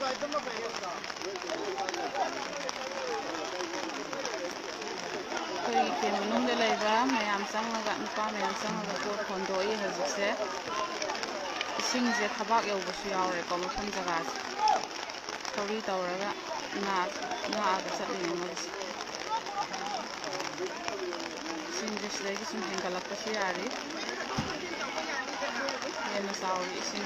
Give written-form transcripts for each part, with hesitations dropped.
ꯑꯩꯈꯣꯏꯒꯤ ꯀꯦꯝ ꯃꯅꯨꯡꯗ ꯂꯩꯕ ꯃꯌꯥꯝ ꯆꯪꯉꯒ ꯅꯨꯄꯥ ꯃꯌꯥꯝ ꯆꯪꯉꯒ ꯄꯣꯠ ꯍꯣꯟꯗꯣꯛꯏ ꯍꯧꯖꯤꯛꯁꯦ ꯏꯁꯤꯡꯁꯦ ꯊꯕꯥꯛ ꯌꯧꯕꯁꯨ ꯌꯥꯎꯔꯦꯀꯣ ꯃꯐꯝ ꯖꯒꯥꯁꯦ ꯊꯧꯔꯤ ꯇꯧꯔꯒ ꯉꯥꯛꯑꯒ ꯆꯠꯂꯤꯅꯤ ꯃꯣꯏꯁꯦ इसिंजे सिदागी सुम हेंगलाक्पसु यारी हेन्ना चाउरी इसिं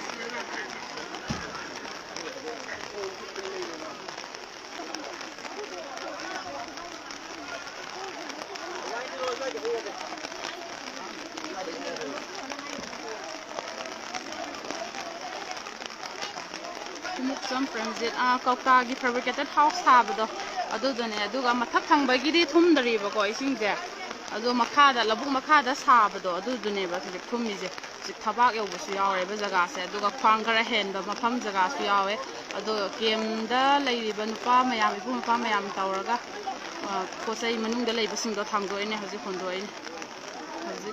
Some transit Kaukagi fabricated house habdo adudane aduga mathak thangbagidi thumdariba ko isingje adu makhada labuk makhada sabado adudune ba sik thumije sik thabak yawbusu yawre ba jaga se aduga khwang kara henba mafam jaga su yawe adu kemda leiriba nupa mayam ibu nupa mayam tawraga posai manungda leiba singdo thangdo ine haji khondo ine haji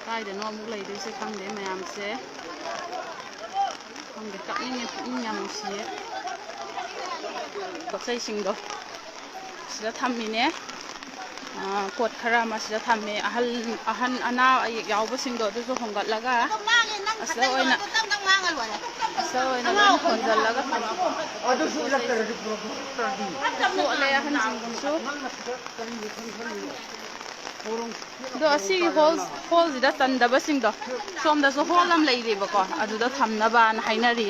Kaida no amuk lay doi se khangde mayam se khangde kapning pung yam siye koksai singdo sida thammine kot khara ma sida thamme ahan ana yawba singdo du hongat laga asa oina lon khonjal laga tham adu su laktar di pro le ahan singdum su do asi hall da tandaba singdo somda so hall am leiri ba ko adu da thamna ba na hainari